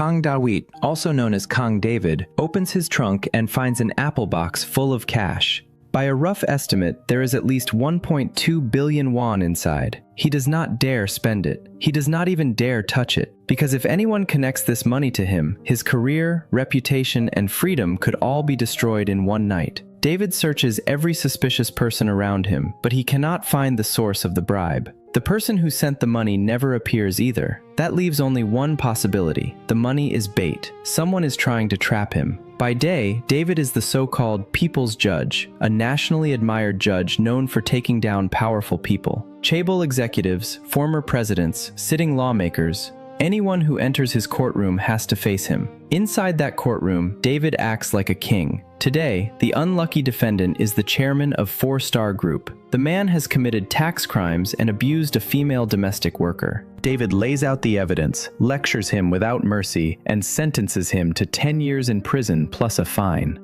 Kang Dawit, also known as Kang David, opens his trunk and finds an apple box full of cash. By a rough estimate, there is at least 1.2 billion won inside. He does not dare spend it. He does not even dare touch it, because if anyone connects this money to him, his career, reputation, and freedom could all be destroyed in one night. David searches every suspicious person around him, but he cannot find the source of the bribe. The person who sent the money never appears either. That leaves only one possibility. The money is bait. Someone is trying to trap him. By day, David is the so-called People's Judge, a nationally admired judge known for taking down powerful people. Chaebol executives, former presidents, sitting lawmakers, anyone who enters his courtroom has to face him. Inside that courtroom, David acts like a king. Today, the unlucky defendant is the chairman of Four Star Group. The man has committed tax crimes and abused a female domestic worker. David lays out the evidence, lectures him without mercy, and sentences him to 10 years in prison plus a fine.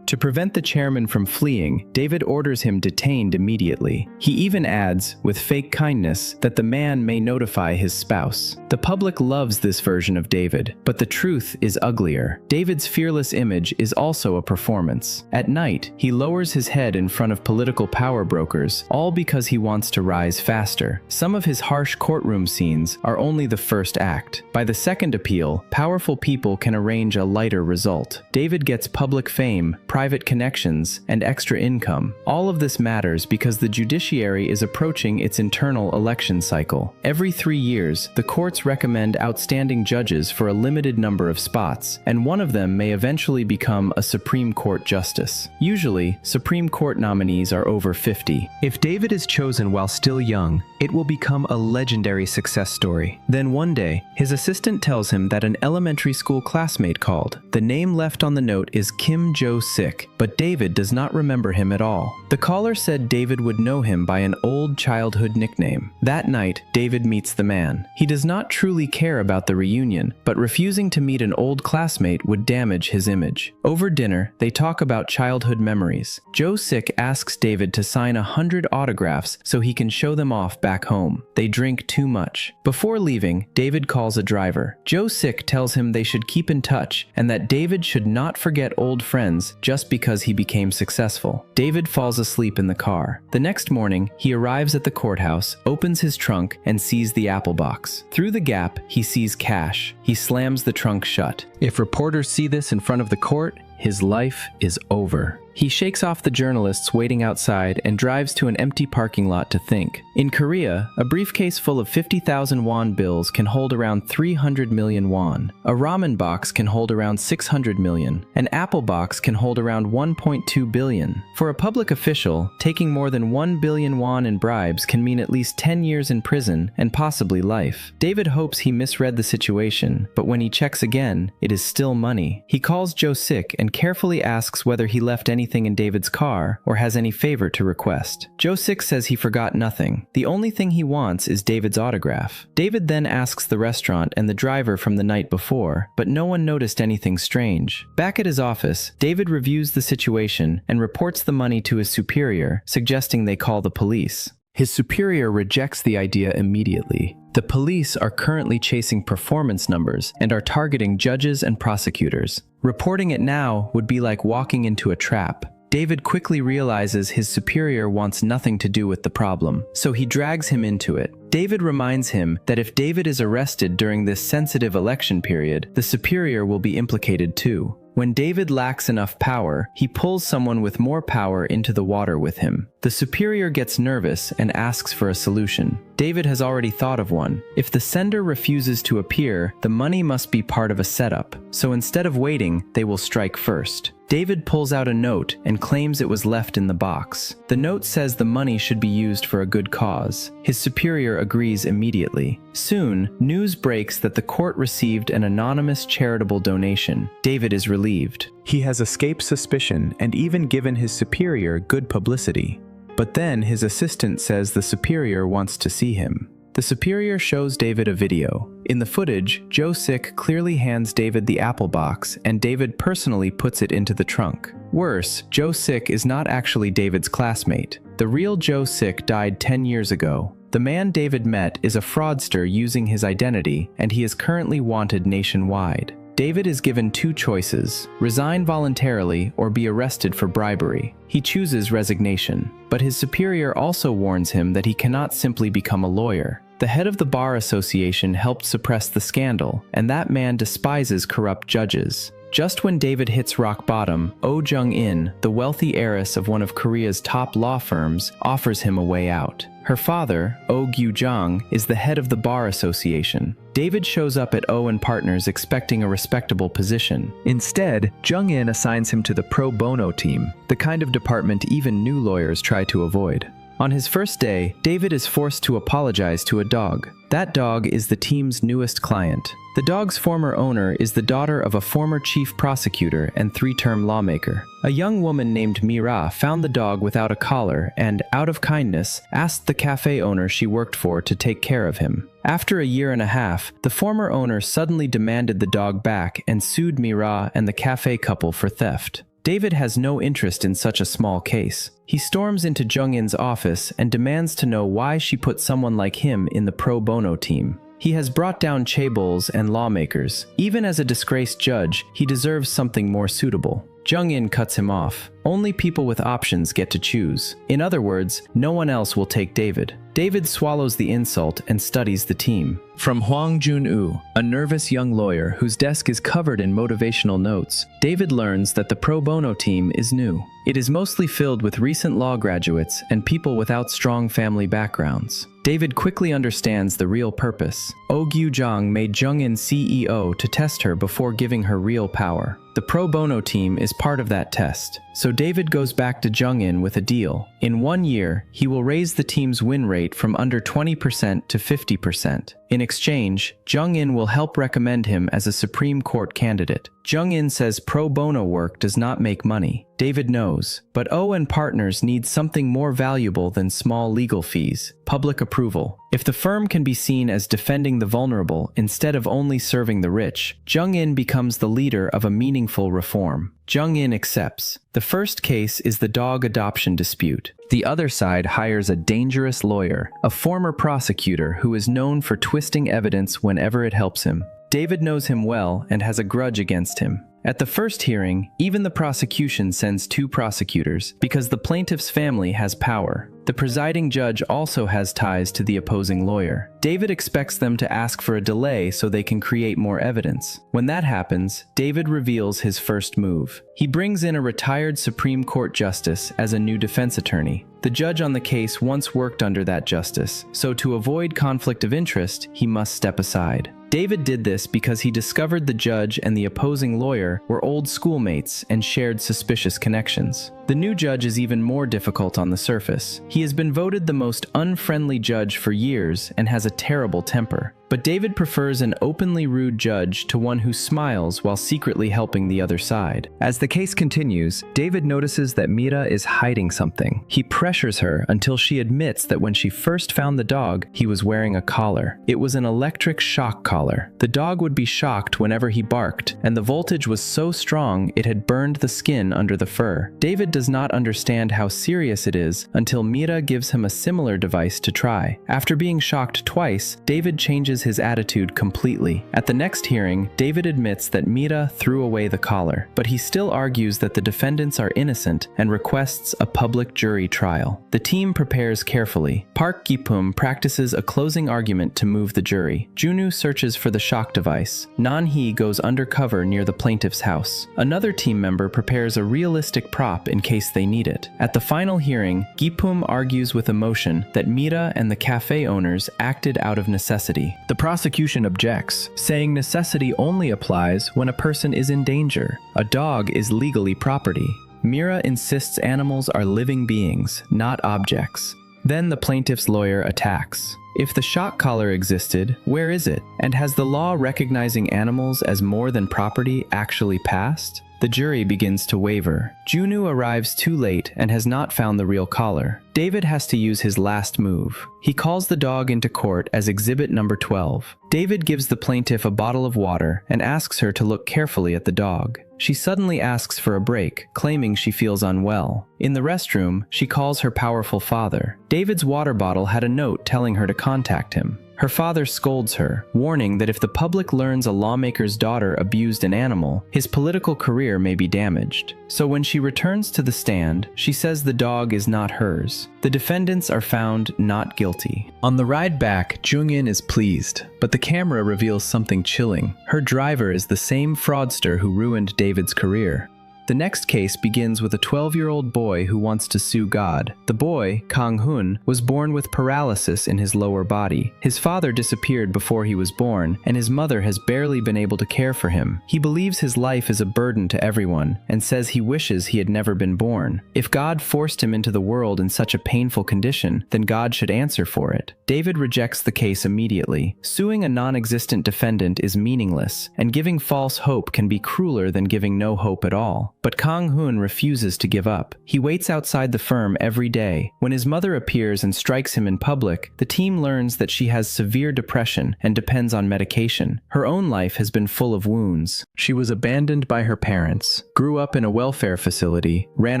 To prevent the chairman from fleeing, David orders him detained immediately. He even adds, with fake kindness, that the man may notify his spouse. The public loves this version of David, but the truth is uglier. David's fearless image is also a performance. At night, he lowers his head in front of political power brokers, all because he wants to rise faster. Some of his harsh courtroom scenes are only the first act. By the second appeal, powerful people can arrange a lighter result. David gets public fame, private connections, and extra income. All of this matters because the judiciary is approaching its internal election cycle. Every 3 years, the courts recommend outstanding judges for a limited number of spots, and one of them may eventually become a Supreme Court justice. Usually, Supreme Court nominees are over 50. If David is chosen while still young, it will become a legendary success story. Then one day, his assistant tells him that an elementary school classmate called. The name left on the note is Kim Jo-sik, but David does not remember him at all. The caller said David would know him by an old childhood nickname. That night, David meets the man. He does not truly care about the reunion, but refusing to meet an old classmate would damage his image. Over dinner, they talk about childhood memories. Jo-sik asks David to sign 100 autographs so he can show them off back home. They drink too much. Before leaving, David calls a driver. Jo-sik tells him they should keep in touch and that David should not forget old friends just because he became successful. David falls asleep in the car. The next morning, he arrives at the courthouse, opens his trunk, and sees the apple box. Through the gap, he sees cash. He slams the trunk shut. If reporters see this in front of the court, his life is over. He shakes off the journalists waiting outside and drives to an empty parking lot to think. In Korea, a briefcase full of 50,000 won bills can hold around 300 million won. A ramen box can hold around 600 million. An apple box can hold around 1.2 billion. For a public official, taking more than 1 billion won in bribes can mean at least 10 years in prison and possibly life. David hopes he misread the situation, but when he checks again, it is still money. He calls Jo-sik and carefully asks whether he left anything in David's car or has any favor to request. Jo-sik says he forgot nothing. The only thing he wants is David's autograph. David then asks the restaurant and the driver from the night before, but no one noticed anything strange. Back at his office, David reviews the situation and reports the money to his superior, suggesting they call the police. His superior rejects the idea immediately. The police are currently chasing performance numbers and are targeting judges and prosecutors. Reporting it now would be like walking into a trap. David quickly realizes his superior wants nothing to do with the problem, so he drags him into it. David reminds him that if David is arrested during this sensitive election period, the superior will be implicated too. When David lacks enough power, he pulls someone with more power into the water with him. The superior gets nervous and asks for a solution. David has already thought of one. If the sender refuses to appear, the money must be part of a setup. So instead of waiting, they will strike first. David pulls out a note and claims it was left in the box. The note says the money should be used for a good cause. His superior agrees immediately. Soon, news breaks that the court received an anonymous charitable donation. David is relieved. He has escaped suspicion and even given his superior good publicity. But then his assistant says the superior wants to see him. The superior shows David a video. In the footage, Jo-sik clearly hands David the apple box, and David personally puts it into the trunk. Worse, Jo-sik is not actually David's classmate. The real Jo-sik died 10 years ago. The The man David met is a fraudster using his identity, and he is currently wanted nationwide. David is given two choices: resign voluntarily or be arrested for bribery. He chooses resignation, but his superior also warns him that he cannot simply become a lawyer. The head of the Bar Association helped suppress the scandal, and that man despises corrupt judges. Just when David hits rock bottom, Oh Jung-in, the wealthy heiress of one of Korea's top law firms, offers him a way out. Her father, Oh Gyu-jang, is the head of the Bar Association. David shows up at Oh & Partners expecting a respectable position. Instead, Jung-in assigns him to the pro bono team, the kind of department even new lawyers try to avoid. On his first day, David is forced to apologize to a dog. That dog is the team's newest client. The dog's former owner is the daughter of a former chief prosecutor and three-term lawmaker. A young woman named Mira found the dog without a collar and, out of kindness, asked the cafe owner she worked for to take care of him. After a year and a half, the former owner suddenly demanded the dog back and sued Mira and the cafe couple for theft. David has no interest in such a small case. He storms into Jung-in's office and demands to know why she put someone like him in the pro bono team. He has brought down chaebols and lawmakers. Even as a disgraced judge, he deserves something more suitable. Jung-in cuts him off. Only people with options get to choose. In other words, no one else will take David. David swallows the insult and studies the team. From Hwang Jun-woo, a nervous young lawyer whose desk is covered in motivational notes, David learns that the pro bono team is new. It is mostly filled with recent law graduates and people without strong family backgrounds. David quickly understands the real purpose. Oh Gyu-jang made Jung-in CEO to test her before giving her real power. The pro bono team is part of that test, so David goes back to Jung-in with a deal. In 1 year, he will raise the team's win rate from under 20% to 50%. In exchange, Jung-in will help recommend him as a Supreme Court candidate. Jung-in says pro bono work does not make money. David knows, but Oh & Partners needs something more valuable than small legal fees: public approval. If the firm can be seen as defending the vulnerable instead of only serving the rich, Jung-in becomes the leader of a meaningful reform. Jung-in accepts. The first case is the dog adoption dispute. The other side hires a dangerous lawyer, a former prosecutor who is known for twisting evidence whenever it helps him. David knows him well and has a grudge against him. At the first hearing, even the prosecution sends 2 prosecutors because the plaintiff's family has power. The presiding judge also has ties to the opposing lawyer. David expects them to ask for a delay so they can create more evidence. When that happens, David reveals his first move. He brings in a retired Supreme Court justice as a new defense attorney. The judge on the case once worked under that justice, so to avoid conflict of interest, he must step aside. David did this because he discovered the judge and the opposing lawyer were old schoolmates and shared suspicious connections. The new judge is even more difficult on the surface. He has been voted the most unfriendly judge for years and has a terrible temper. But David prefers an openly rude judge to one who smiles while secretly helping the other side. As the case continues, David notices that Mira is hiding something. He pressures her until she admits that when she first found the dog, he was wearing a collar. It was an electric shock collar. The dog would be shocked whenever he barked, and the voltage was so strong it had burned the skin under the fur. David does not understand how serious it is until Mira gives him a similar device to try. After being shocked twice, David changes his attitude completely. At the next hearing, David admits that Mira threw away the collar, but he still argues that the defendants are innocent and requests a public jury trial. The team prepares carefully. Park Gi-pum practices a closing argument to move the jury. Junwoo searches for the shock device. Nan-hee goes undercover near the plaintiff's house. Another team member prepares a realistic prop in case they need it. At the final hearing, Gi-pum argues with emotion that Mira and the cafe owners acted out of necessity. The prosecution objects, saying necessity only applies when a person is in danger. A dog is legally property. Mira insists animals are living beings, not objects. Then the plaintiff's lawyer attacks. If the shock collar existed, where is it? And has the law recognizing animals as more than property actually passed? The jury begins to waver. Junwoo arrives too late and has not found the real collar. David has to use his last move. He calls the dog into court as exhibit number 12. David gives the plaintiff a bottle of water and asks her to look carefully at the dog. She suddenly asks for a break, claiming she feels unwell. In the restroom, she calls her powerful father. David's water bottle had a note telling her to contact him. Her father scolds her, warning that if the public learns a lawmaker's daughter abused an animal, his political career may be damaged. So when she returns to the stand, she says the dog is not hers. The defendants are found not guilty. On the ride back, Jung-in is pleased, but the camera reveals something chilling. Her driver is the same fraudster who ruined David's career. The next case begins with a 12-year-old boy who wants to sue God. The boy, Kang-hun, was born with paralysis in his lower body. His father disappeared before he was born, and his mother has barely been able to care for him. He believes his life is a burden to everyone, and says he wishes he had never been born. If God forced him into the world in such a painful condition, then God should answer for it. David rejects the case immediately. Suing a non-existent defendant is meaningless, and giving false hope can be crueler than giving no hope at all. But Kang-hun refuses to give up. He waits outside the firm every day. When his mother appears and strikes him in public, the team learns that she has severe depression and depends on medication. Her own life has been full of wounds. She was abandoned by her parents, grew up in a welfare facility, ran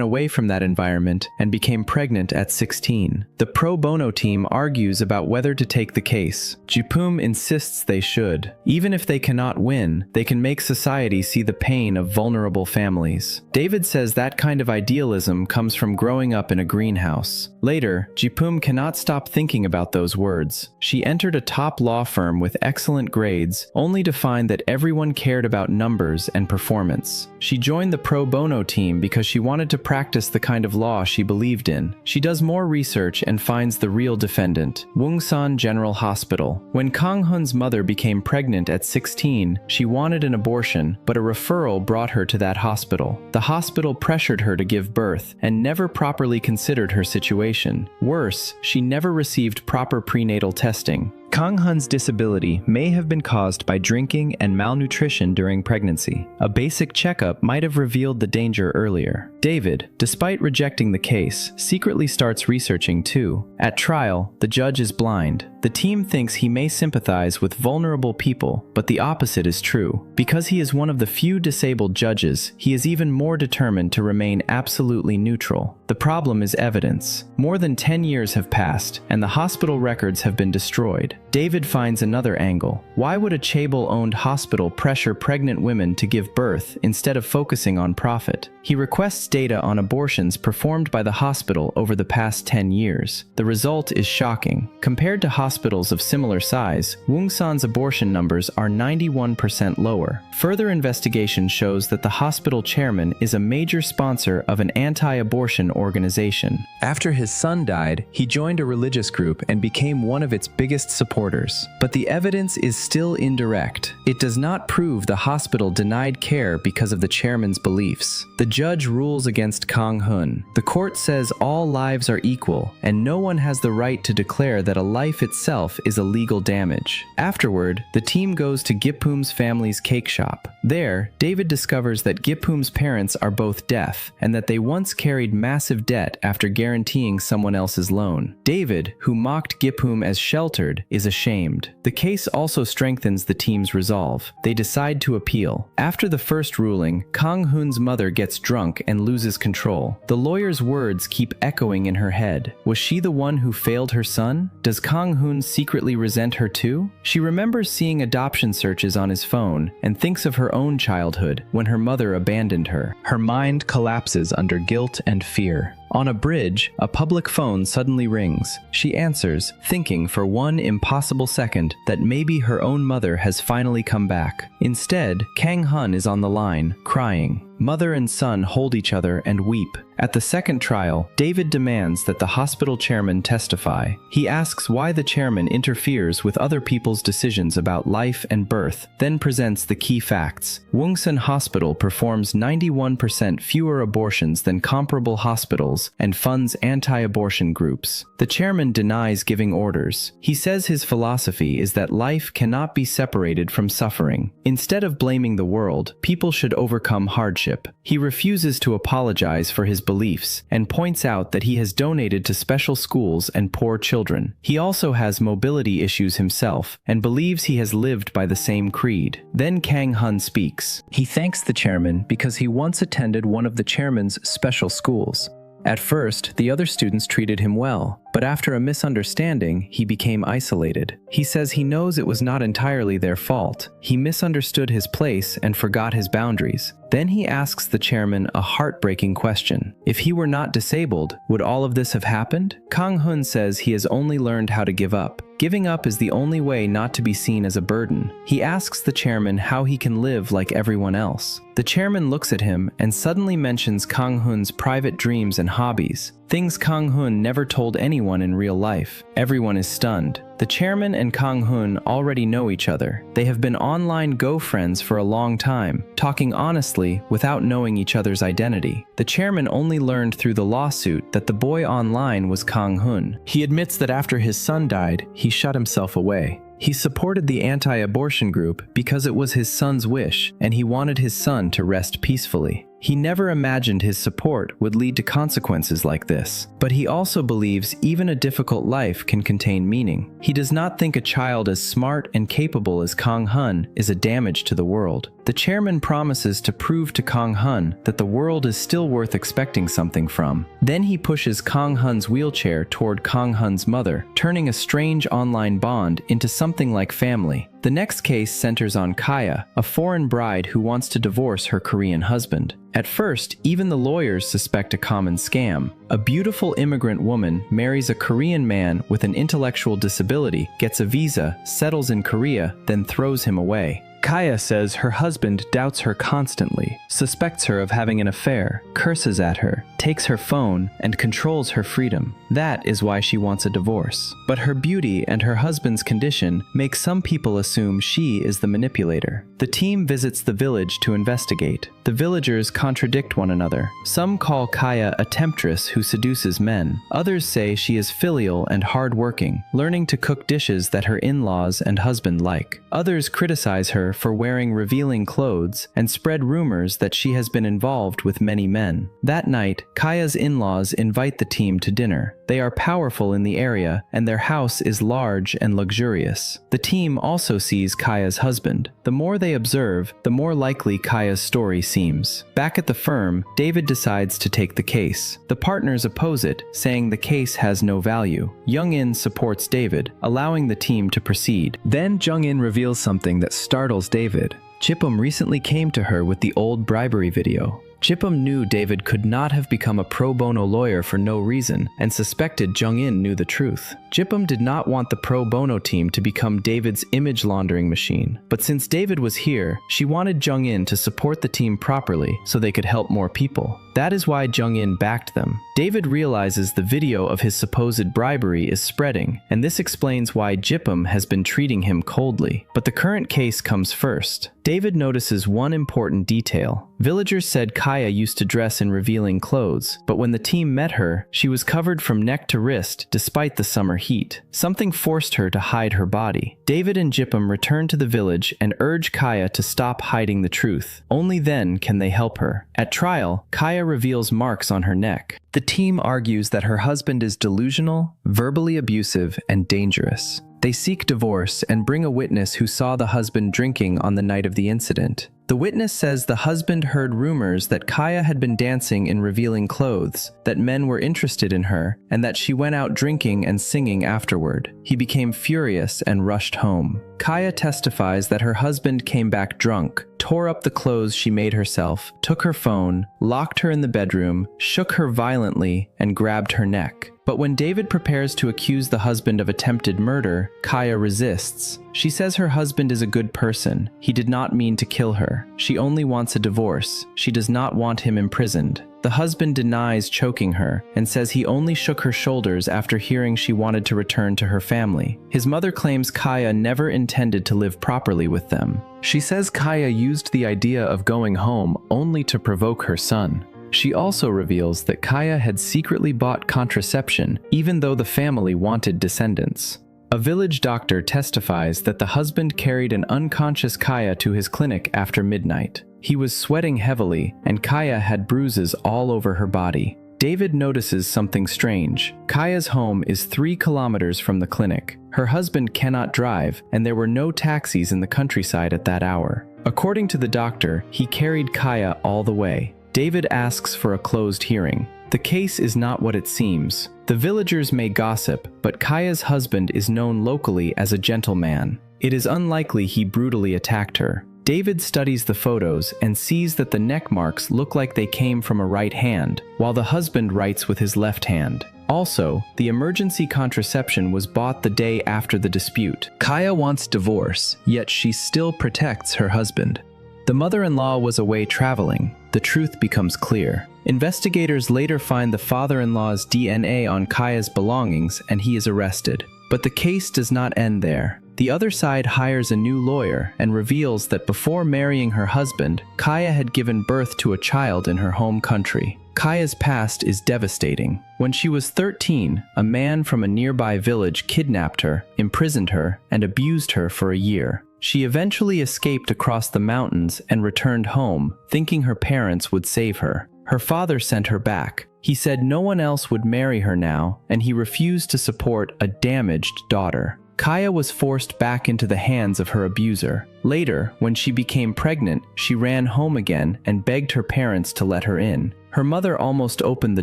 away from that environment, and became pregnant at 16. The pro bono team argues about whether to take the case. Jipum insists they should. Even if they cannot win, they can make society see the pain of vulnerable families. David says that kind of idealism comes from growing up in a greenhouse. Later, Jipum cannot stop thinking about those words. She entered a top law firm with excellent grades, only to find that everyone cared about numbers and performance. She joined the pro bono team because she wanted to practice the kind of law she believed in. She does more research and finds the real defendant, Wongsan General Hospital. When Kang-hun's mother became pregnant at 16, she wanted an abortion, but a referral brought her to that hospital. The hospital pressured her to give birth and never properly considered her situation. Worse, she never received proper prenatal testing. Kang-hun's disability may have been caused by drinking and malnutrition during pregnancy. A basic checkup might have revealed the danger earlier. David, despite rejecting the case, secretly starts researching too. At trial, the judge is blind. The team thinks he may sympathize with vulnerable people, but the opposite is true. Because he is one of the few disabled judges, he is even more determined to remain absolutely neutral. The problem is evidence. More than 10 years have passed, and the hospital records have been destroyed. David finds another angle. Why would a chaebol-owned hospital pressure pregnant women to give birth instead of focusing on profit? He requests data on abortions performed by the hospital over the past 10 years. The result is shocking. Compared to hospitals of similar size, Wongsan's abortion numbers are 91% lower. Further investigation shows that the hospital chairman is a major sponsor of an anti-abortion organization. After his son died, he joined a religious group and became one of its biggest supporters. But the evidence is still indirect. It does not prove the hospital denied care because of the chairman's beliefs. The judge rules against Kang-hun. The court says all lives are equal, and no one has the right to declare that a life itself is a legal damage. Afterward, the team goes to Gipum's family's cake shop. There, David discovers that Gipum's parents are both deaf, and that they once carried massive debt after guaranteeing someone else's loan. David, who mocked Gipum as sheltered, is ashamed. The case also strengthens the team's resolve. They decide to appeal. After the first ruling, Kang-hun's mother gets drunk and loses control. The lawyer's words keep echoing in her head. Was she the one who failed her son? Does Kang-hun secretly resent her too? She remembers seeing adoption searches on his phone and thinks of her own childhood when her mother abandoned her. Her mind collapses under guilt and fear. On a bridge, a public phone suddenly rings. She answers, thinking for one impossible second that maybe her own mother has finally come back. Instead, Kang-hun is on the line, crying. Mother and son hold each other and weep. At the second trial, David demands that the hospital chairman testify. He asks why the chairman interferes with other people's decisions about life and birth, then presents the key facts. Wongsan Hospital performs 91% fewer abortions than comparable hospitals hospitals and funds anti-abortion groups. The chairman denies giving orders. He says his philosophy is that life cannot be separated from suffering. Instead of blaming the world, people should overcome hardship. He refuses to apologize for his beliefs and points out that he has donated to special schools and poor children. He also has mobility issues himself and believes he has lived by the same creed. Then Kang Hun speaks. He thanks the chairman because he once attended one of the chairman's special schools. At first, the other students treated him well, but after a misunderstanding, he became isolated. He says he knows it was not entirely their fault. He misunderstood his place and forgot his boundaries. Then he asks the chairman a heartbreaking question. If he were not disabled, would all of this have happened? Kang Hun says he has only learned how to give up. Giving up is the only way not to be seen as a burden. He asks the chairman how he can live like everyone else. The chairman looks at him and suddenly mentions Kang Hun's private dreams and hobbies, things Kang Hun never told anyone in real life. Everyone is stunned. The chairman and Kang Hun already know each other. They have been online Go friends for a long time, talking honestly without knowing each other's identity. The chairman only learned through the lawsuit that the boy online was Kang Hun. He admits that after his son died, he shut himself away. He supported the anti-abortion group because it was his son's wish, and he wanted his son to rest peacefully. He never imagined his support would lead to consequences like this, but he also believes even a difficult life can contain meaning. He does not think a child as smart and capable as Kang Hun is a damage to the world. The chairman promises to prove to Kang Hun that the world is still worth expecting something from. Then he pushes Kang Hun's wheelchair toward Kang Hun's mother, turning a strange online bond into something like family. The next case centers on Kaya, a foreign bride who wants to divorce her Korean husband. At first, even the lawyers suspect a common scam. A beautiful immigrant woman marries a Korean man with an intellectual disability, gets a visa, settles in Korea, then throws him away. Kaya says her husband doubts her constantly, suspects her of having an affair, curses at her, takes her phone, and controls her freedom. That is why she wants a divorce. But her beauty and her husband's condition make some people assume she is the manipulator. The team visits the village to investigate. The villagers contradict one another. Some call Kaya a temptress who seduces men. Others say she is filial and hardworking, learning to cook dishes that her in-laws and husband like. Others criticize her for wearing revealing clothes and spread rumors that she has been involved with many men. That night, Kaya's in-laws invite the team to dinner. They are powerful in the area, and their house is large and luxurious. The team also sees Kaya's husband. The more they observe, the more likely Kaya's story seems. Back at the firm, David decides to take the case. The partners oppose it, saying the case has no value. Jung-in supports David, allowing the team to proceed. Then Jung-in reveals something that startles David. Chipum recently came to her with the old bribery video. Chipum knew David could not have become a pro bono lawyer for no reason and suspected Jung-in knew the truth. Chipum did not want the pro bono team to become David's image laundering machine, but since David was here, she wanted Jung-in to support the team properly so they could help more people. That is why Jung-in backed them. David realizes the video of his supposed bribery is spreading, and this explains why Chipum has been treating him coldly. But the current case comes first. David notices one important detail. Villagers said Kaya used to dress in revealing clothes, but when the team met her, she was covered from neck to wrist despite the summer heat. Something forced her to hide her body. David and Chipum return to the village and urge Kaya to stop hiding the truth. Only then can they help her. At trial, Kaya reveals marks on her neck. The team argues that her husband is delusional, verbally abusive, and dangerous. They seek divorce and bring a witness who saw the husband drinking on the night of the incident. The witness says the husband heard rumors that Kaya had been dancing in revealing clothes, that men were interested in her, and that she went out drinking and singing afterward. He became furious and rushed home. Kaya testifies that her husband came back drunk, tore up the clothes she made herself, took her phone, locked her in the bedroom, shook her violently, and grabbed her neck. But when David prepares to accuse the husband of attempted murder, Kaya resists. She says her husband is a good person. He did not mean to kill her. She only wants a divorce. She does not want him imprisoned. The husband denies choking her and says he only shook her shoulders after hearing she wanted to return to her family. His mother claims Kaya never intended to live properly with them. She says Kaya used the idea of going home only to provoke her son. She also reveals that Kaya had secretly bought contraception even though the family wanted descendants. A village doctor testifies that the husband carried an unconscious Kaya to his clinic after midnight. He was sweating heavily, and Kaya had bruises all over her body. David notices something strange. Kaya's home is 3 kilometers from the clinic. Her husband cannot drive, and there were no taxis in the countryside at that hour. According to the doctor, he carried Kaya all the way. David asks for a closed hearing. The case is not what it seems. The villagers may gossip, but Kaya's husband is known locally as a gentleman. It is unlikely he brutally attacked her. David studies the photos and sees that the neck marks look like they came from a right hand, while the husband writes with his left hand. Also, the emergency contraception was bought the day after the dispute. Kaya wants divorce, yet she still protects her husband. The mother-in-law was away traveling. The truth becomes clear. Investigators later find the father-in-law's DNA on Kaya's belongings, and he is arrested. But the case does not end there. The other side hires a new lawyer and reveals that before marrying her husband, Kaya had given birth to a child in her home country. Kaya's past is devastating. When she was 13, a man from a nearby village kidnapped her, imprisoned her, and abused her for a year. She eventually escaped across the mountains and returned home, thinking her parents would save her. Her father sent her back. He said no one else would marry her now, and he refused to support a damaged daughter. Kaya was forced back into the hands of her abuser. Later, when she became pregnant, she ran home again and begged her parents to let her in. Her mother almost opened the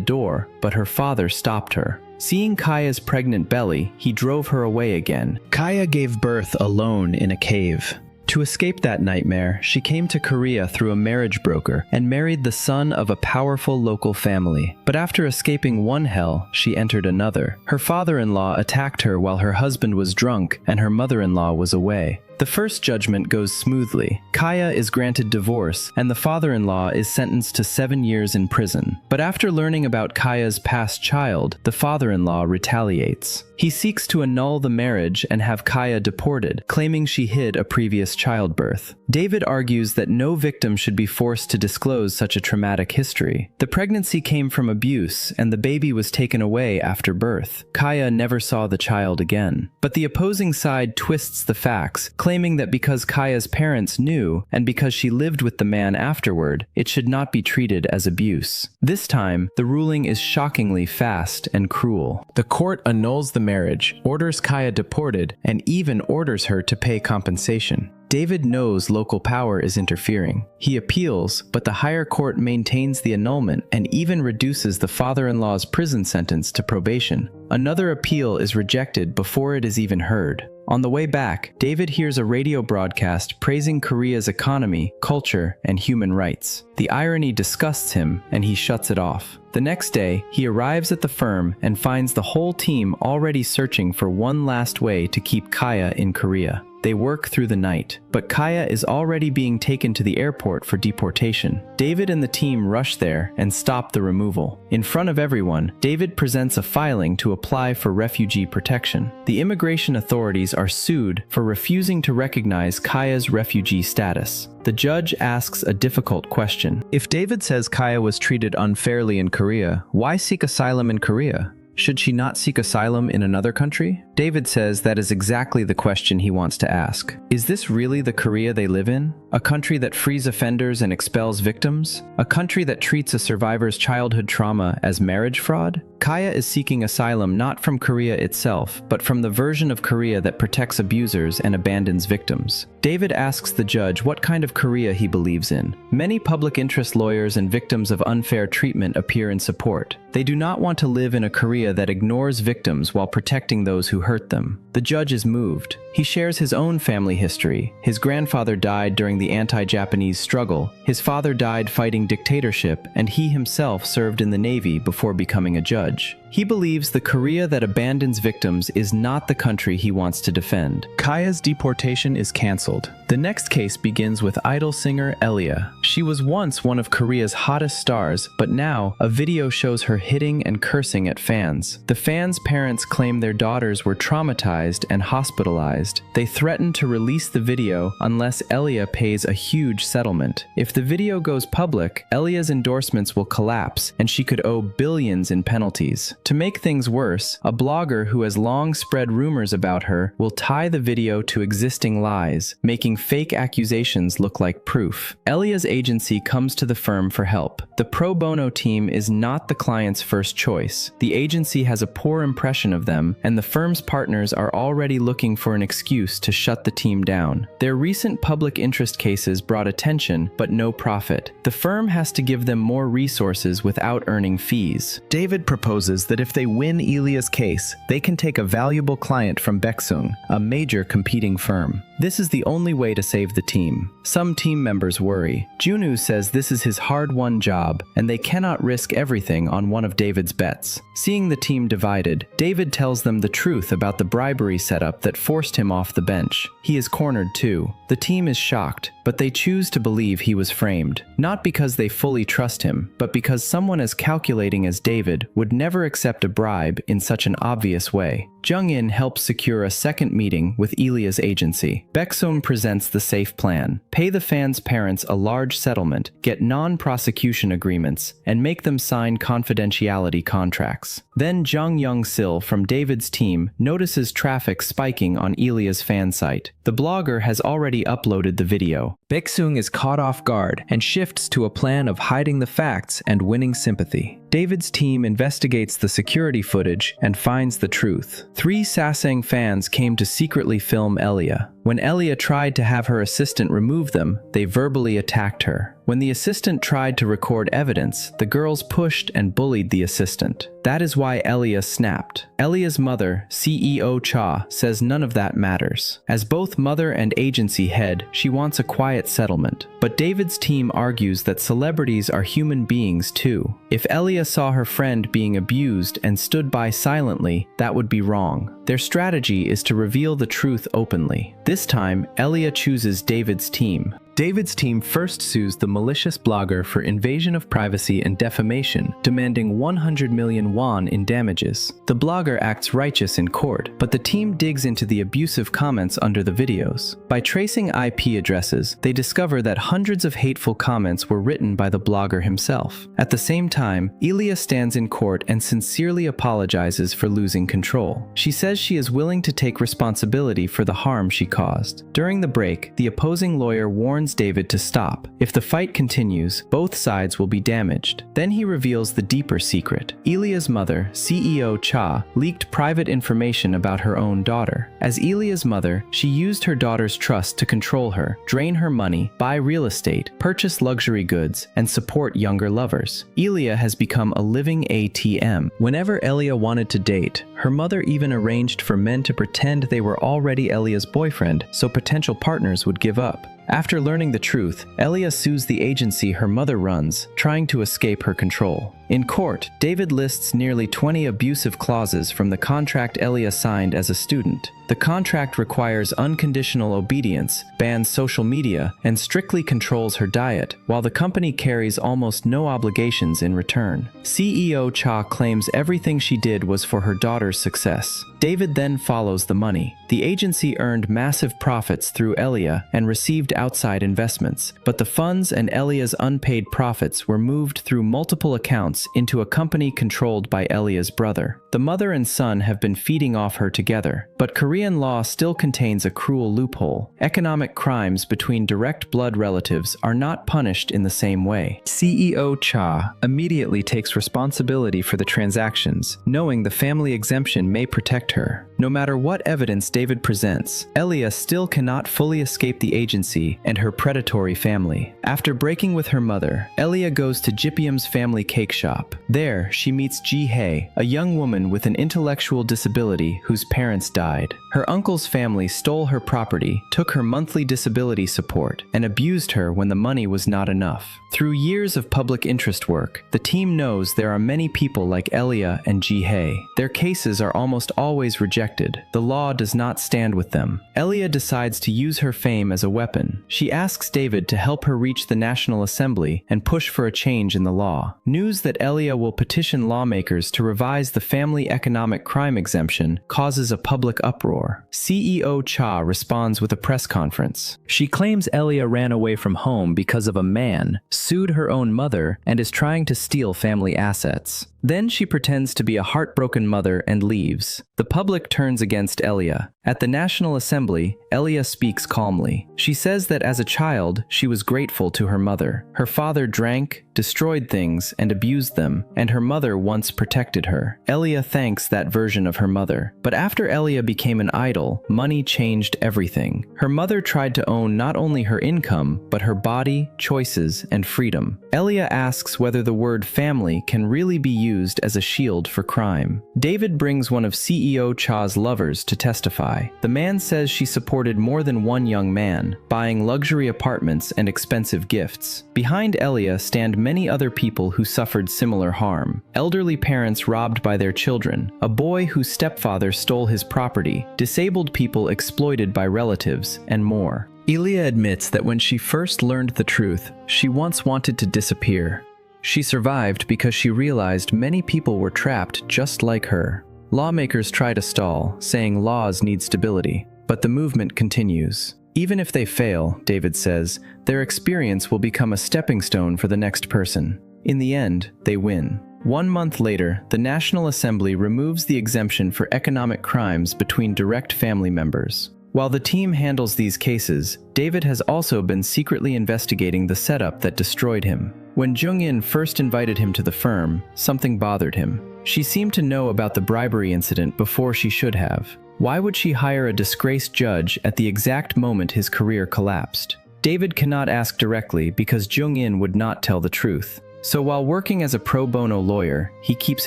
door, but her father stopped her. Seeing Kaya's pregnant belly, he drove her away again. Kaya gave birth alone in a cave. To escape that nightmare, she came to Korea through a marriage broker and married the son of a powerful local family. But after escaping one hell, she entered another. Her father-in-law attacked her while her husband was drunk and her mother-in-law was away. The first judgment goes smoothly. Kaya is granted divorce, and the father-in-law is sentenced to 7 years in prison. But after learning about Kaya's past child, the father-in-law retaliates. He seeks to annul the marriage and have Kaya deported, claiming she hid a previous childbirth. David argues that no victim should be forced to disclose such a traumatic history. The pregnancy came from abuse, and the baby was taken away after birth. Kaya never saw the child again. But the opposing side twists the facts, claiming that because Kaya's parents knew, and because she lived with the man afterward, it should not be treated as abuse. This time, the ruling is shockingly fast and cruel. The court annuls the marriage, orders Kaya deported, and even orders her to pay compensation. David knows local power is interfering. He appeals, but the higher court maintains the annulment and even reduces the father-in-law's prison sentence to probation. Another appeal is rejected before it is even heard. On the way back, David hears a radio broadcast praising Korea's economy, culture, and human rights. The irony disgusts him, and he shuts it off. The next day, he arrives at the firm and finds the whole team already searching for one last way to keep Kaya in Korea. They work through the night, but Kaya is already being taken to the airport for deportation. David and the team rush there and stop the removal. In front of everyone, David presents a filing to apply for refugee protection. The immigration authorities are sued for refusing to recognize Kaya's refugee status. The judge asks a difficult question. If David says Kaya was treated unfairly in Korea, why seek asylum in Korea? Should she not seek asylum in another country? David says that is exactly the question he wants to ask. Is this really the Korea they live in? A country that frees offenders and expels victims? A country that treats a survivor's childhood trauma as marriage fraud? Kaya is seeking asylum not from Korea itself, but from the version of Korea that protects abusers and abandons victims. David asks the judge what kind of Korea he believes in. Many public interest lawyers and victims of unfair treatment appear in support. They do not want to live in a Korea that ignores victims while protecting those who hurt them. The judge is moved. He shares his own family history. His grandfather died during the anti-Japanese struggle. His father died fighting dictatorship, and he himself served in the Navy before becoming a judge. He believes the Korea that abandons victims is not the country he wants to defend. Kaya's deportation is cancelled. The next case begins with idol singer Elia. She was once one of Korea's hottest stars, but now a video shows her hitting and cursing at fans. The fans' parents claim their daughters were traumatized and hospitalized. They threaten to release the video unless Elia pays a huge settlement. If the video goes public, Elia's endorsements will collapse and she could owe billions in penalties. To make things worse, a blogger who has long spread rumors about her will tie the video to existing lies, making fake accusations look like proof. Elia's agency comes to the firm for help. The pro bono team is not the client's first choice. The agency has a poor impression of them, and the firm's partners are already looking for an excuse to shut the team down. Their recent public interest cases brought attention, but no profit. The firm has to give them more resources without earning fees. David proposes that if they win Elia's case, they can take a valuable client from Baeksung, a major competing firm. This is the only way to save the team. Some team members worry. Junwoo says this is his hard-won job, and they cannot risk everything on one of David's bets. Seeing the team divided, David tells them the truth about the bribery setup that forced him off the bench. He is cornered too. The team is shocked, but they choose to believe he was framed. Not because they fully trust him, but because someone as calculating as David would never accept a bribe in such an obvious way. Jung-in helps secure a second meeting with Elia's agency. Baeksung presents the safe plan. Pay the fans' parents a large settlement, get non-prosecution agreements, and make them sign confidentiality contracts. Then Jung Young-sil from David's team notices traffic spiking on Elia's fan site. The blogger has already uploaded the video. Baeksung is caught off guard and shifts to a plan of hiding the facts and winning sympathy. David's team investigates the security footage and finds the truth. 3 Sasang fans came to secretly film Elia. When Elia tried to have her assistant remove them, they verbally attacked her. When the assistant tried to record evidence, the girls pushed and bullied the assistant. That is why Elia snapped. Elia's mother, CEO Cha, says none of that matters. As both mother and agency head, she wants a quiet settlement. But David's team argues that celebrities are human beings too. If Elia saw her friend being abused and stood by silently, that would be wrong. Their strategy is to reveal the truth openly. This time, Elia chooses David's team. David's team first sues the malicious blogger for invasion of privacy and defamation, demanding 100 million won in damages. The blogger acts righteous in court, but the team digs into the abusive comments under the videos. By tracing IP addresses, they discover that hundreds of hateful comments were written by the blogger himself. At the same time, Elia stands in court and sincerely apologizes for losing control. She says she is willing to take responsibility for the harm she caused. During the break, the opposing lawyer warns David to stop. If the fight continues, both sides will be damaged. Then he reveals the deeper secret. Elia's mother, CEO Cha, leaked private information about her own daughter. As Elia's mother, she used her daughter's trust to control her, drain her money, buy real estate, purchase luxury goods, and support younger lovers. Elia has become a living ATM. Whenever Elia wanted to date, her mother even arranged for men to pretend they were already Elia's boyfriend so potential partners would give up. After learning the truth, Elia sues the agency her mother runs, trying to escape her control. In court, David lists nearly 20 abusive clauses from the contract Elia signed as a student. The contract requires unconditional obedience, bans social media, and strictly controls her diet, while the company carries almost no obligations in return. CEO Cha claims everything she did was for her daughter's success. David then follows the money. The agency earned massive profits through Elia and received outside investments, but the funds and Elia's unpaid profits were moved through multiple accounts into a company controlled by Elia's brother. The mother and son have been feeding off her together, but Korean law still contains a cruel loophole. Economic crimes between direct blood relatives are not punished in the same way. CEO Cha immediately takes responsibility for the transactions, knowing the family exemption may protect her. No matter what evidence David presents, Elia still cannot fully escape the agency jealousy, and her predatory family. After breaking with her mother, Elia goes to Jipium's family cake shop. There, she meets Ji-hae, a young woman with an intellectual disability whose parents died. Her uncle's family stole her property, took her monthly disability support, and abused her when the money was not enough. Through years of public interest work, the team knows there are many people like Elia and Ji-hae. Their cases are almost always rejected. The law does not stand with them. Elia decides to use her fame as a weapon. She asks David to help her reach the National Assembly and push for a change in the law. News that Elia will petition lawmakers to revise the family economic crime exemption causes a public uproar. CEO Cha responds with a press conference. She claims Elia ran away from home because of a man, sued her own mother, and is trying to steal family assets. Then she pretends to be a heartbroken mother and leaves. The public turns against Elia. At the National Assembly, Elia speaks calmly. She says that as a child, she was grateful to her mother. Her father drank, destroyed things, and abused them, and her mother once protected her. Elia thanks that version of her mother. But after Elia became an idol, money changed everything. Her mother tried to own not only her income, but her body, choices, and freedom. Elia asks whether the word family can really be used as a shield for crime. David brings one of CEO Cha's lovers to testify. The man says she supported more than one young man, buying luxury apartments and expensive gifts. Behind Elia stand many other people who suffered similar harm. Elderly parents robbed by their children, a boy whose stepfather stole his property, disabled people exploited by relatives, and more. Elia admits that when she first learned the truth, she once wanted to disappear. She survived because she realized many people were trapped just like her. Lawmakers try to stall, saying laws need stability, but the movement continues. Even if they fail, David says, their experience will become a stepping stone for the next person. In the end, they win. 1 month later, the National Assembly removes the exemption for economic crimes between direct family members. While the team handles these cases, David has also been secretly investigating the setup that destroyed him. When Jung-in first invited him to the firm, something bothered him. She seemed to know about the bribery incident before she should have. Why would she hire a disgraced judge at the exact moment his career collapsed? David cannot ask directly because Jung-in would not tell the truth. So while working as a pro bono lawyer, he keeps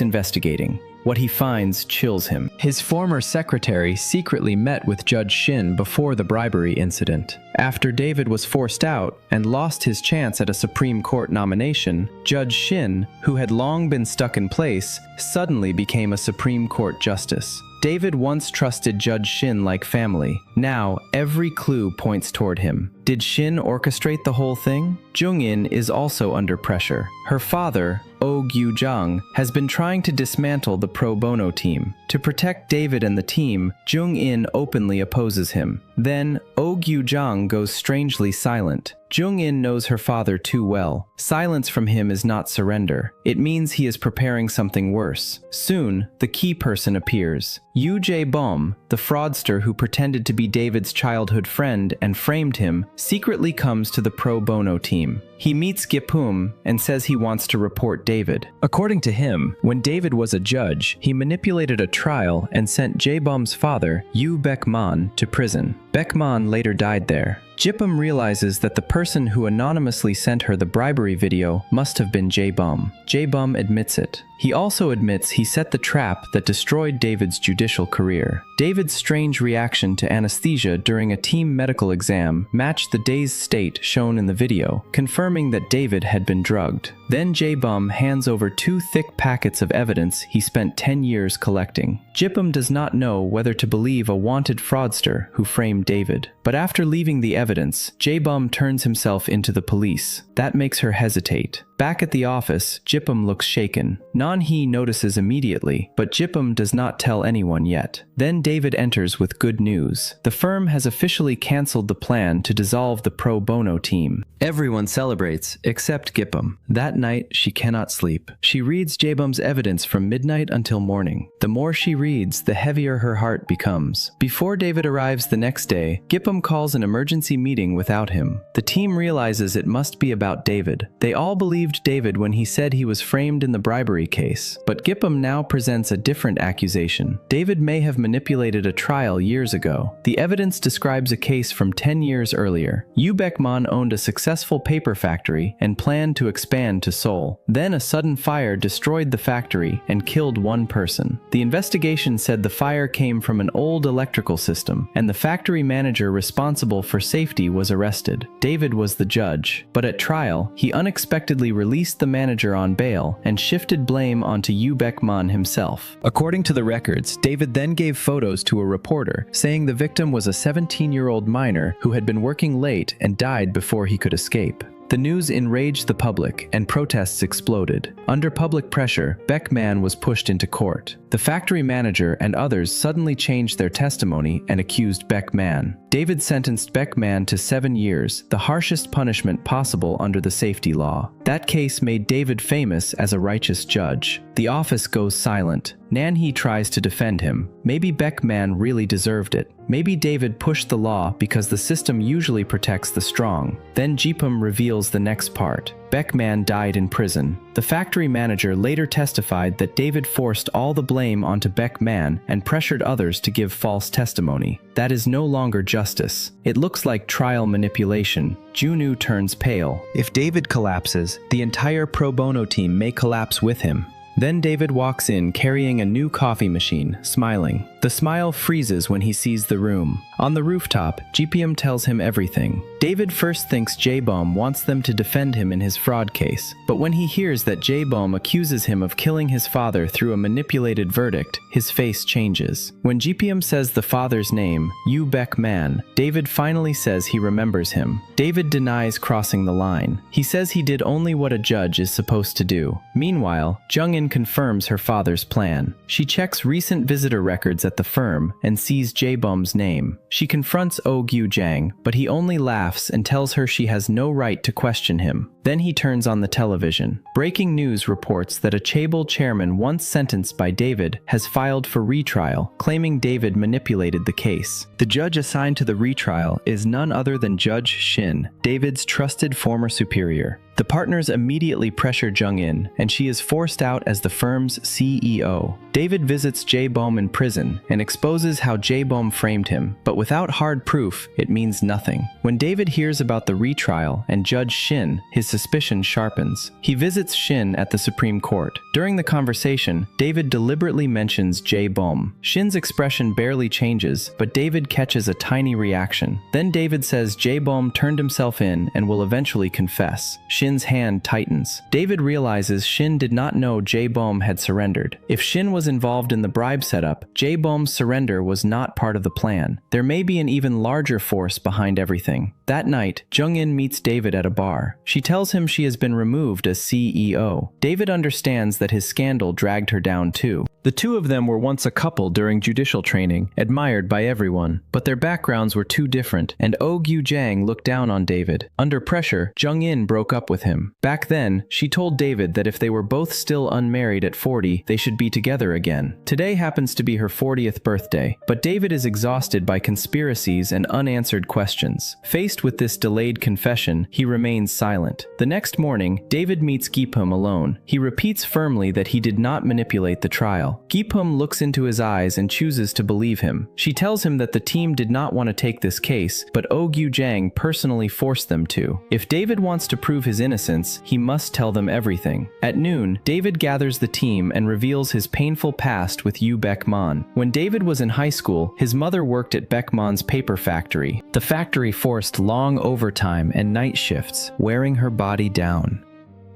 investigating. What he finds chills him. His former secretary secretly met with Judge Shin before the bribery incident. After David was forced out and lost his chance at a Supreme Court nomination, Judge Shin, who had long been stuck in place, suddenly became a Supreme Court justice. David once trusted Judge Shin like family. Now, every clue points toward him. Did Shin orchestrate the whole thing? Jung-in is also under pressure. Her father, Oh Gyu-jang, has been trying to dismantle the pro bono team. To protect David and the team, Jung-in openly opposes him. Then, Oh Gyu-jang goes strangely silent. Jung-in knows her father too well. Silence from him is not surrender. It means he is preparing something worse. Soon, the key person appears. Yoo Jae-bom, the fraudster who pretended to be David's childhood friend and framed him, secretly comes to the pro bono team. He meets Gipum and says he wants to report David. According to him, when David was a judge, he manipulated a trial and sent Jae-bom's father, Yoo Baek-man, to prison. Baek-man later died there. Jipum realizes that the person who anonymously sent her the bribery video must have been Jae-bom. Jae-bom admits it. He also admits he set the trap that destroyed David's judicial career. David's strange reaction to anesthesia during a team medical exam matched the dazed state shown in the video, confirming that David had been drugged. Then Jae-bom hands over 2 thick packets of evidence he spent 10 years collecting. Jipum does not know whether to believe a wanted fraudster who framed David. But after leaving the evidence, Jae-bom turns himself into the police. That makes her hesitate. Back at the office, Jipum looks shaken. Non-hee notices immediately, but Jipum does not tell anyone yet. Then David enters with good news. The firm has officially canceled the plan to dissolve the pro bono team. Everyone celebrates, except Gipum. That night, she cannot sleep. She reads Jae-bom's evidence from midnight until morning. The more she reads, the heavier her heart becomes. Before David arrives the next day, Gipum calls an emergency meeting without him. The team realizes it must be about David. They all believe believed David when he said he was framed in the bribery case, but Gipham now presents a different accusation. David may have manipulated a trial years ago. The evidence describes a case from 10 years earlier. Yu Beckman owned a successful paper factory and planned to expand to Seoul. Then a sudden fire destroyed the factory and killed one person. The investigation said the fire came from an old electrical system, and the factory manager responsible for safety was arrested. David was the judge, but at trial, he unexpectedly released the manager on bail and shifted blame onto Yu Beckman himself. According to the records, David then gave photos to a reporter, saying the victim was a 17-year-old minor who had been working late and died before he could escape. The news enraged the public, and protests exploded. Under public pressure, Beckman was pushed into court. The factory manager and others suddenly changed their testimony and accused Beckman. David sentenced Beckman to 7 years, the harshest punishment possible under the safety law. That case made David famous as a righteous judge. The office goes silent. Nanhee tries to defend him. Maybe Beckman really deserved it. Maybe David pushed the law because the system usually protects the strong. Then Gipham reveals the next part. Beckman died in prison. The factory manager later testified that David forced all the blame onto Beckman and pressured others to give false testimony. That is no longer justice. It looks like trial manipulation. Junwoo turns pale. If David collapses, the entire pro bono team may collapse with him. Then David walks in carrying a new coffee machine, smiling. The smile freezes when he sees the room. On the rooftop, Gipham tells him everything. David first thinks Jae-bom wants them to defend him in his fraud case, but when he hears that Jae-bom accuses him of killing his father through a manipulated verdict, his face changes. When Gipham says the father's name, Yu Beckman, David finally says he remembers him. David denies crossing the line. He says he did only what a judge is supposed to do. Meanwhile, Jung-in confirms her father's plan. She checks recent visitor records at the firm and sees Jae-bom's name. She confronts Oh Gyu-jang, but he only laughs and tells her she has no right to question him. Then he turns on the television. Breaking news reports that a chaebol chairman once sentenced by David has filed for retrial, claiming David manipulated the case. The judge assigned to the retrial is none other than Judge Shin, David's trusted former superior. The partners immediately pressure Jung-in, and she is forced out as the firm's CEO. David visits Jae-bom in prison and exposes how Jae-bom framed him, but without hard proof, it means nothing. When David hears about the retrial and Judge Shin, his suspicion sharpens. He visits Shin at the Supreme Court. During the conversation, David deliberately mentions Jae-bom. Shin's expression barely changes, but David catches a tiny reaction. Then David says Jae-bom turned himself in and will eventually confess. Shin's hand tightens. David realizes Shin did not know Jae-bom had surrendered. If Shin was involved in the bribe setup, Jae-bom's surrender was not part of the plan. There may be an even larger force behind everything. That night, Jung-in meets David at a bar. She tells him she has been removed as CEO. David understands that his scandal dragged her down too. The two of them were once a couple during judicial training, admired by everyone, but their backgrounds were too different, and Oh Gyu-jang looked down on David. Under pressure, Jung-in broke up with him. Back then, she told David that if they were both still unmarried at 40, they should be together again. Today happens to be her 40th birthday, but David is exhausted by conspiracies and unanswered questions. Faced with this delayed confession, he remains silent. The next morning, David meets Gipham alone. He repeats firmly that he did not manipulate the trial. Gipham looks into his eyes and chooses to believe him. She tells him that the team did not want to take this case, but Oh Gyu-jang personally forced them to. If David wants to prove his innocence, he must tell them everything. At noon, David gathers the team and reveals his painful past with Yu Beckman. When David was in high school, his mother worked at Beckman's paper factory. The factory forced long overtime and night shifts, wearing her body down.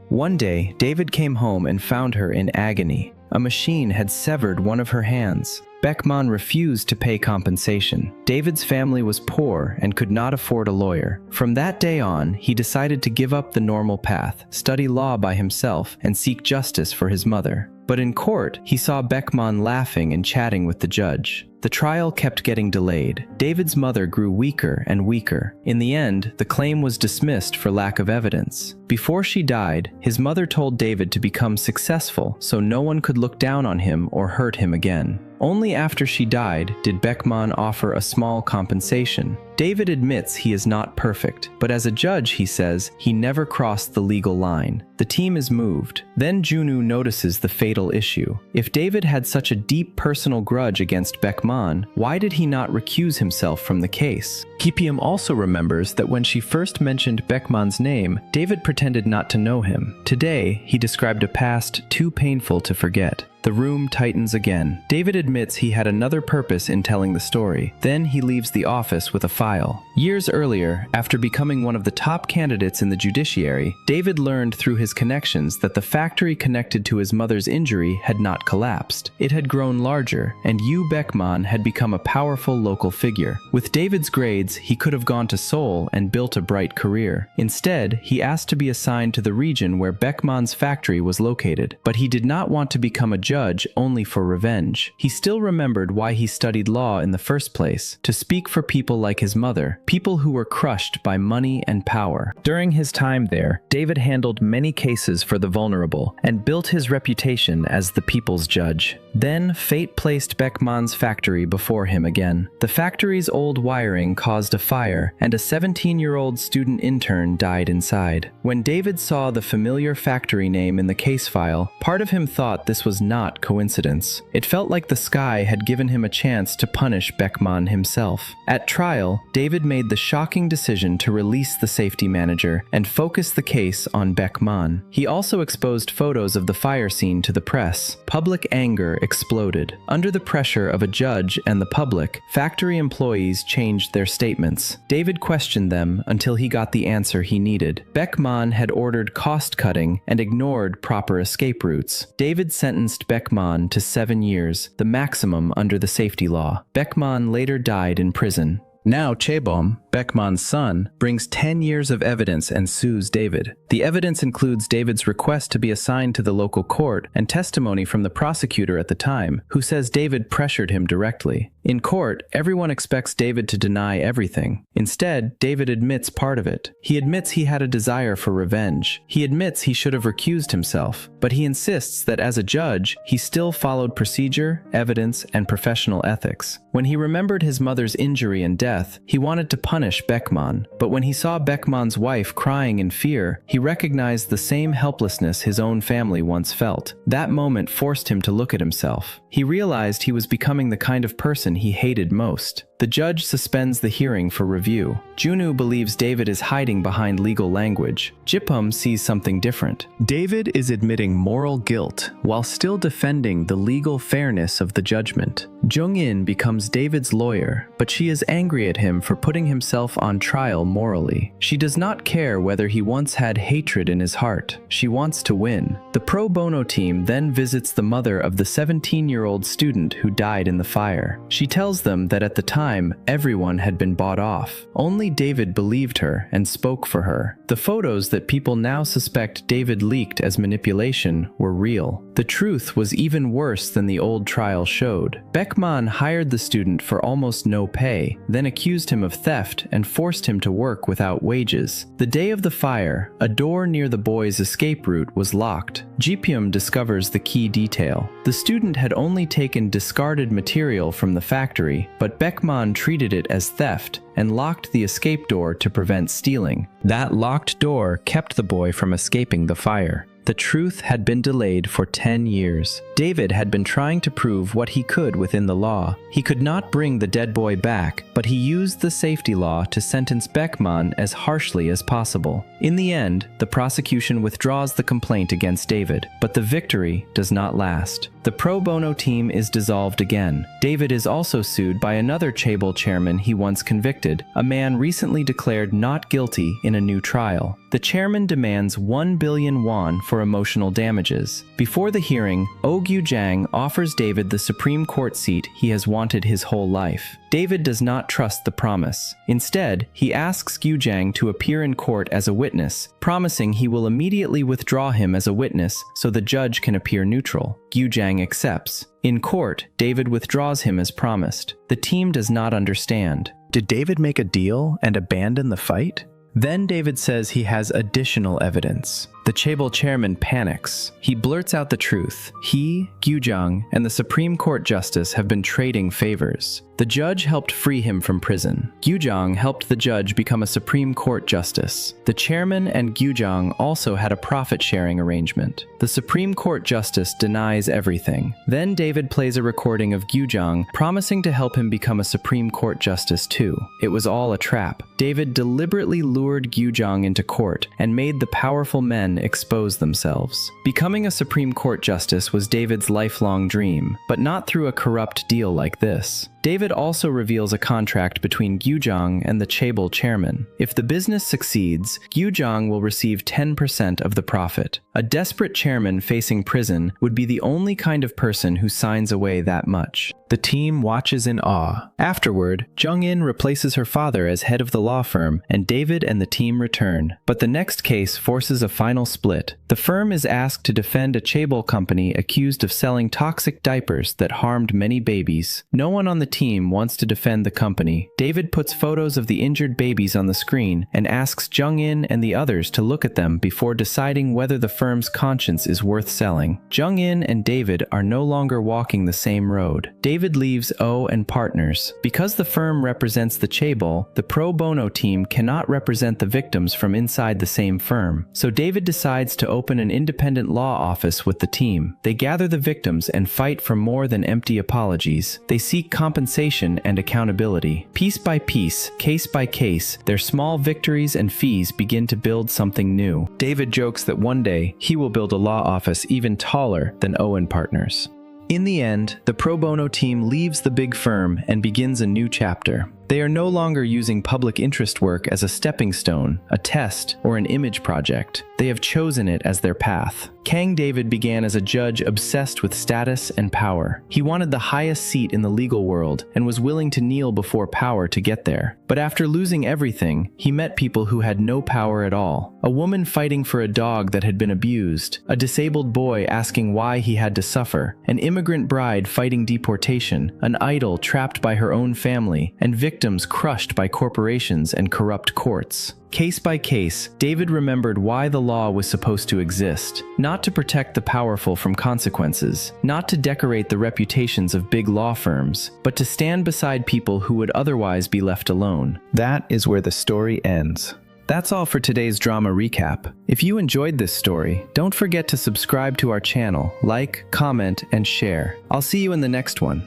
One day, David came home and found her in agony. A machine had severed one of her hands. Beckman refused to pay compensation. David's family was poor and could not afford a lawyer. From that day on, he decided to give up the normal path, study law by himself, and seek justice for his mother. But in court, he saw Beckman laughing and chatting with the judge. The trial kept getting delayed. David's mother grew weaker and weaker. In the end, the claim was dismissed for lack of evidence. Before she died, his mother told David to become successful so no one could look down on him or hurt him again. Only after she died did Beckman offer a small compensation. David admits he is not perfect, but as a judge, he says, he never crossed the legal line. The team is moved. Then Junwoo notices the fatal issue. If David had such a deep personal grudge against Baekman, why did he not recuse himself from the case? Ki-pyeom also remembers that when she first mentioned Baekman's name, David pretended not to know him. Today, he described a past too painful to forget. The room tightens again. David admits he had another purpose in telling the story. Then he leaves the office with a file. Years earlier, after becoming one of the top candidates in the judiciary, David learned through his connections that the factory connected to his mother's injury had not collapsed. It had grown larger, and Yu Baekman had become a powerful local figure. With David's grades, he could have gone to Seoul and built a bright career. Instead, he asked to be assigned to the region where Baekman's factory was located, but he did not want to become a judge only for revenge. He still remembered why he studied law in the first place, to speak for people like his mother, people who were crushed by money and power. During his time there, David handled many cases for the vulnerable and built his reputation as the people's judge. Then, fate placed Baekman's factory before him again. The factory's old wiring caused a fire, and a 17-year-old student intern died inside. When David saw the familiar factory name in the case file, part of him thought this was not coincidence. It felt like the sky had given him a chance to punish Baekman himself. At trial, David made the shocking decision to release the safety manager and focus the case on Baekman. He also exposed photos of the fire scene to the press. Public anger exploded. Under the pressure of a judge and the public, factory employees changed their statements. David questioned them until he got the answer he needed. Baekman had ordered cost-cutting and ignored proper escape routes. David sentenced Baekman to 7 years, the maximum under the safety law. Baekman later died in prison. Now Chaebom, Baekman's son, brings 10 years of evidence and sues David. The evidence includes David's request to be assigned to the local court and testimony from the prosecutor at the time, who says David pressured him directly. In court, everyone expects David to deny everything. Instead, David admits part of it. He admits he had a desire for revenge. He admits he should have recused himself, but he insists that as a judge, he still followed procedure, evidence, and professional ethics. When he remembered his mother's injury and death, he wanted to punish Baekman, but when he saw Baekman's wife crying in fear, he recognized the same helplessness his own family once felt. That moment forced him to look at himself. He realized he was becoming the kind of person he hated most. The judge suspends the hearing for review. Junwoo believes David is hiding behind legal language. Jipum sees something different. David is admitting moral guilt while still defending the legal fairness of the judgment. Jung-in becomes David's lawyer, but she is angry at him for putting himself on trial morally. She does not care whether he once had hatred in his heart. She wants to win. The pro bono team then visits the mother of the 17-year-old student who died in the fire. She tells them that at the time, everyone had been bought off. Only David believed her and spoke for her. The photos that people now suspect David leaked as manipulation were real. The truth was even worse than the old trial showed. Baekman hired the student for almost no pay, then accused him of theft and forced him to work without wages. The day of the fire, a door near the boy's escape route was locked. Jipum discovers the key detail. The student had only taken discarded material from the factory, but Baekman treated it as theft and locked the escape door to prevent stealing. That locked door kept the boy from escaping the fire. The truth had been delayed for 10 years. David had been trying to prove what he could within the law. He could not bring the dead boy back, but he used the safety law to sentence Baekman as harshly as possible. In the end, the prosecution withdraws the complaint against David, but the victory does not last. The pro bono team is dissolved again. David is also sued by another Chaebol chairman he once convicted, a man recently declared not guilty in a new trial. The chairman demands 1 billion won for emotional damages. Before the hearing, Oh Gyu-jang offers David the Supreme Court seat he has wanted his whole life. David does not trust the promise. Instead, he asks Gyu-jang to appear in court as a witness, promising he will immediately withdraw him as a witness so the judge can appear neutral. Gyu-jang accepts. In court, David withdraws him as promised. The team does not understand. Did David make a deal and abandon the fight? Then David says he has additional evidence. The chaebol chairman panics. He blurts out the truth. He, Gyujang, and the Supreme Court justice have been trading favors. The judge helped free him from prison. Gyujang helped the judge become a Supreme Court justice. The chairman and Gyujang also had a profit-sharing arrangement. The Supreme Court justice denies everything. Then David plays a recording of Gyujang promising to help him become a Supreme Court justice too. It was all a trap. David deliberately lured Gyujang into court and made the powerful men expose themselves. Becoming a Supreme Court justice was David's lifelong dream, but not through a corrupt deal like this. David also reveals a contract between Gyujang and the chaebol chairman. If the business succeeds, Gyujang will receive 10% of the profit. A desperate chairman facing prison would be the only kind of person who signs away that much. The team watches in awe. Afterward, Jung-in replaces her father as head of the law firm, and David and the team return. But the next case forces a final split. The firm is asked to defend a chaebol company accused of selling toxic diapers that harmed many babies. No one on the team wants to defend the company. David puts photos of the injured babies on the screen and asks Jung-in and the others to look at them before deciding whether the firm's conscience is worth selling. Jung-in and David are no longer walking the same road. David leaves Oh and partners. Because the firm represents the chaebol, the pro bono team cannot represent the victims from inside the same firm. So David decides to open an independent law office with the team. They gather the victims and fight for more than empty apologies. They seek compensation and accountability. Piece by piece, case by case, their small victories and fees begin to build something new. David jokes that one day he will build a law office even taller than Owen Partners. In the end, the pro bono team leaves the big firm and begins a new chapter. They are no longer using public interest work as a stepping stone, a test, or an image project. They have chosen it as their path. Kang David began as a judge obsessed with status and power. He wanted the highest seat in the legal world and was willing to kneel before power to get there. But after losing everything, he met people who had no power at all. A woman fighting for a dog that had been abused, a disabled boy asking why he had to suffer, an immigrant bride fighting deportation, an idol trapped by her own family, and victims crushed by corporations and corrupt courts. Case by case, David remembered why the law was supposed to exist. Not to protect the powerful from consequences, not to decorate the reputations of big law firms, but to stand beside people who would otherwise be left alone. That is where the story ends. That's all for today's drama recap. If you enjoyed this story, don't forget to subscribe to our channel, like, comment, and share. I'll see you in the next one.